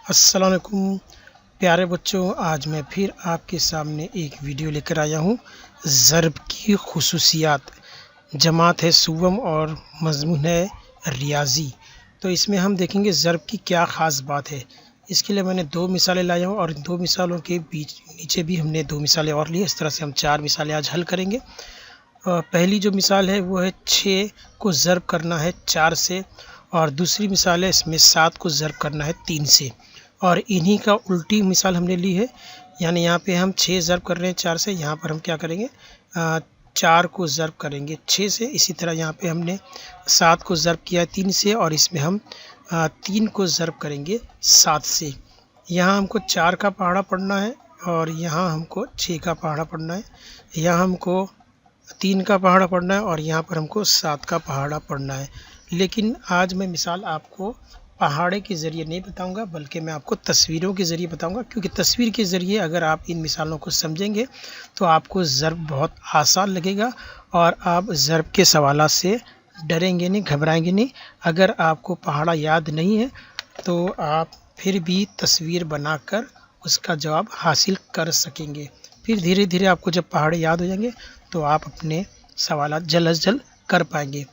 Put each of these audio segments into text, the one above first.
अस्सलाम वालेकुम प्यारे बच्चों, आज मैं फिर आपके सामने एक वीडियो लेकर आया हूँ। ज़र्ब की खुसूसियात। जमात है सुवम और मज़मून है रियाजी। तो इसमें हम देखेंगे ज़र्ब की क्या ख़ास बात है। इसके लिए मैंने दो मिसालें लाया हूँ और दो मिसालों के बीच नीचे भी हमने दो मिसालें और ली। इस तरह से हम चार मिसालें आज हल करेंगे। पहली जो मिसाल है वो है 6 को ज़र्ब करना है 4 से, और दूसरी मिसाल है इसमें 7 को ज़र्ब करना है 3 से। और इन्हीं का उल्टी मिसाल हमने ली है, यानी यहाँ पे हम 6 ज़र्ब कर रहे हैं 4 से, यहाँ पर हम क्या करेंगे 4 को ज़र्ब करेंगे 6 से। इसी तरह यहाँ पे हमने 7 को ज़र्ब किया है 3 से, और इसमें हम 3 को ज़र्ब करेंगे 7 से। यहाँ हमको 4 का पहाड़ा पढ़ना है और यहाँ हमको 6 का पहाड़ा पढ़ना है। यहाँ हमको 3 का पहाड़ा पढ़ना है और यहाँ पर हमको 7 का पहाड़ा पढ़ना है। लेकिन आज मैं मिसाल आपको पहाड़े के ज़रिए नहीं बताऊंगा, बल्कि मैं आपको तस्वीरों के ज़रिए बताऊंगा, क्योंकि तस्वीर के ज़रिए अगर आप इन मिसालों को समझेंगे तो आपको ज़र्ब बहुत आसान लगेगा और आप ज़र्ब के सवालात से डरेंगे नहीं, घबराएंगे नहीं। अगर आपको पहाड़ा याद नहीं है तो आप फिर भी तस्वीर बनाकर उसका जवाब हासिल कर सकेंगे। फिर धीरे धीरे आपको जब पहाड़े याद हो जाएंगे तो आप अपने सवालात जल्द अज जल्द कर पाएंगे।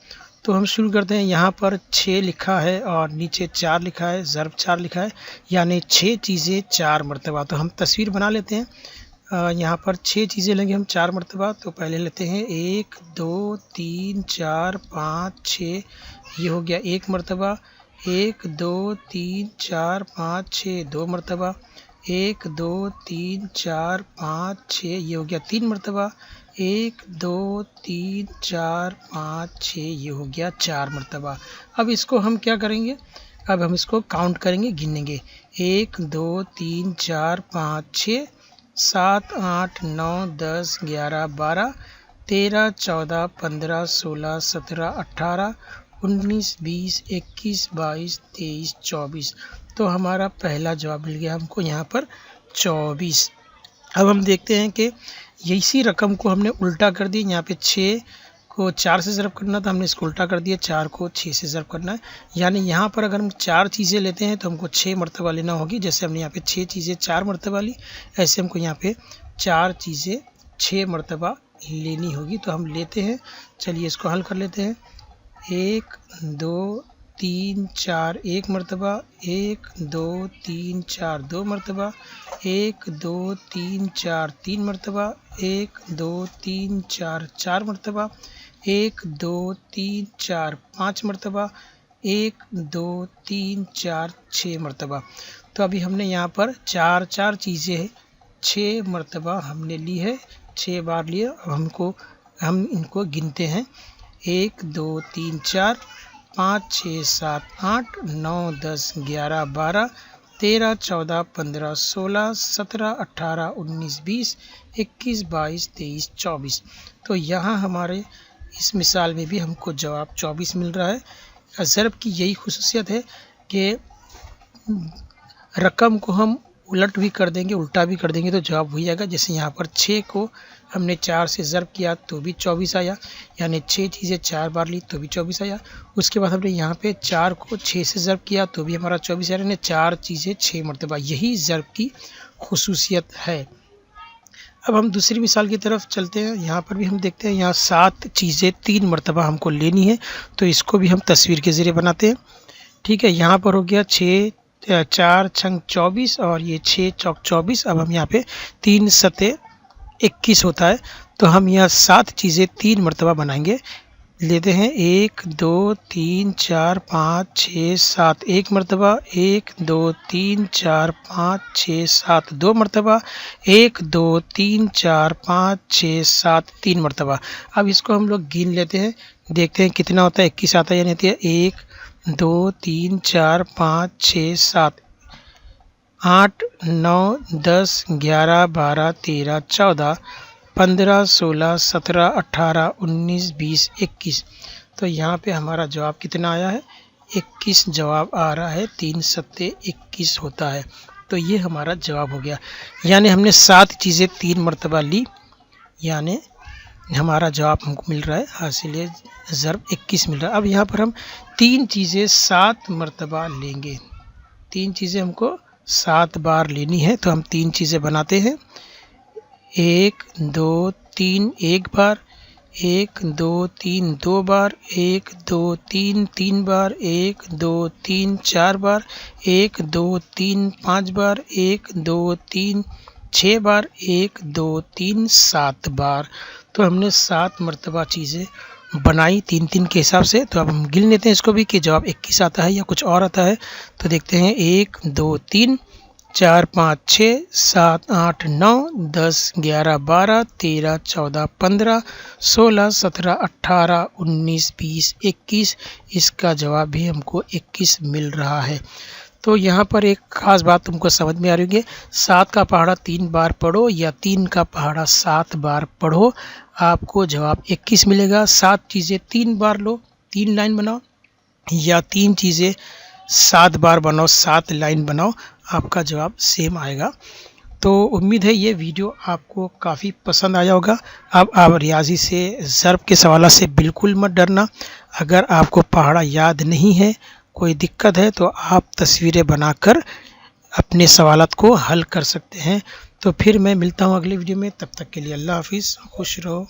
तो हम शुरू करते हैं। यहाँ पर 6 लिखा है और नीचे 4 लिखा है, ज़र्ब 4 लिखा है, यानी 6 चीज़ें 4 मरतबा। तो हम तस्वीर बना लेते हैं। यहाँ पर 6 चीज़ें लेंगे हम 4 मरतबा। तो पहले लेते हैं 1 2 3 4 5 6, ये हो गया 1 मरतबा। 1 2 3 4 5 6, 2 मरतबा। 1 2 3 4 5 6, ये हो गया 3 मरतबा। 1 2 3 4 5 6, ये हो गया 4 मरतबा। अब इसको हम क्या करेंगे, अब हम इसको काउंट करेंगे, गिनेंगे। 1 2 3 4 5 6 7 8 9 10 11 12 13 14 15 16 17 18 19 20 21 22 23 24। तो हमारा पहला जवाब मिल गया हमको यहाँ पर 24। अब हम देखते हैं कि इसी रकम को हमने उल्टा कर दिया। यहाँ पे 6 को 4 से ज़र्ब करना था, हमने इसको उल्टा कर दिया, 4 को 6 से ज़र्ब करना है। यानी यहाँ पर अगर हम 4 चीज़ें लेते हैं तो हमको 6 मरतबा लेना होगी। जैसे हमने यहाँ पे 6 चीज़ें 4 मरतबा ली, ऐसे हमको यहाँ पे 4 चीज़ें 6 मरतबा लेनी होगी। तो हम लेते हैं, चलिए इसको हल कर लेते हैं। 1 2 3 4 1 मरतबा, 1 2 3 4 2 मरतबा, 1 2 3 4 3 मरतबा, 1 2 3 4 4 मरतबा, 1 2 3 4 5 मरतबा, 1 2 3 4 6 मरतबा। तो अभी हमने यहाँ पर 4 चीज़ें 6 मरतबा हमने ली है, 6 बार लिए। अब हम इनको गिनते हैं। 1 2 3 4 5 6 7 8 9 10 11 12 13 14 15 16 17 18 19 20 21 22 23 24। तो यहाँ हमारे इस मिसाल में भी हमको जवाब 24 मिल रहा है। ज़र्ब की यही खुसूसियत है कि रकम को हम उलट भी कर देंगे, उल्टा भी कर देंगे तो जवाब वही आएगा। जैसे यहाँ पर 6 को हमने 4 से ज़र्ब किया तो भी 24 आया, यानी 6 चीज़ें 4 बार ली तो भी 24 आया। उसके बाद हमने यहाँ पे 4 को 6 से ज़र्ब किया तो भी हमारा 24 आया, यानी 4 चीज़ें 6 मरतबा। यही ज़र्ब की खुसूसियत है। अब हम दूसरी मिसाल की तरफ चलते हैं। यहाँ पर भी हम देखते हैं, यहाँ 7 चीज़ें 3 मरतबा हमको लेनी है, तो इसको भी हम तस्वीर के ज़रिए बनाते हैं। ठीक है, यहाँ पर हो गया 6 4 छंग 24 और ये 6 चौक 24। अब हम यहाँ पे 3 सते 21 होता है, तो हम यहाँ 7 चीज़ें 3 मरतबा बनाएंगे। लेते हैं 1 2 3 4 5 6 7 1 मरतबा, 1 2 3 4 5 6 7 2 मरतबा, 1 2 3 4 5 6 7 3 मरतबा। अब इसको हम लोग गिन लेते हैं, देखते हैं कितना होता है। 21 आता है, यानी 1 2 3 4 5 6 7 8 9 10 11 12 13 14 15 16 17 18 19 20 21। तो यहाँ पे हमारा जवाब कितना आया है, 21 जवाब आ रहा है। 3 सत्ते 21 होता है, तो ये हमारा जवाब हो गया। यानी हमने 7 चीज़ें 3 मरतबा ली, यानी हमारा जवाब हमको मिल रहा है हासिल ज़र्ब 21 मिल रहा है। अब यहाँ पर हम 3 चीज़ें 7 मरतबा लेंगे। 3 चीज़ें हमको 7 बार लेनी है। तो हम 3 चीज़ें बनाते हैं, 1 2 3 1 बार, 1 2 3 2 बार, 1 2 3 3 बार, 1 2 3 4 बार, 1 2 3 5 बार, 1 2 3 6 बार, 1 2 3 7 बार। तो हमने 7 मरतबा चीज़ें बनाई 3-3 के हिसाब से। तो अब हम गिन लेते हैं इसको भी कि जवाब 21 आता है या कुछ और आता है। तो देखते हैं, 1 2 3 4 5 6 7 8 9 10 11 12 13 14 15 16 17 18 19 20 21। इसका जवाब भी हमको 21 मिल रहा है। तो यहाँ पर एक ख़ास बात तुमको समझ में आ रही है, 7 का पहाड़ा 3 बार पढ़ो या 3 का पहाड़ा 7 बार पढ़ो, आपको जवाब 21 मिलेगा। 7 चीज़ें 3 बार लो, 3 लाइन बनाओ, या 3 चीज़ें 7 बार बनाओ, 7 लाइन बनाओ, आपका जवाब सेम आएगा। तो उम्मीद है ये वीडियो आपको काफ़ी पसंद आया होगा। अब आप रियाजी से ज़र्ब के सवालों से बिल्कुल मत डरना। अगर आपको पहाड़ा याद नहीं है, कोई दिक्कत है, तो आप तस्वीरें बनाकर अपने सवालात को हल कर सकते हैं। तो फिर मैं मिलता हूँ अगले वीडियो में, तब तक के लिए अल्लाह हाफिज़, खुश रहो।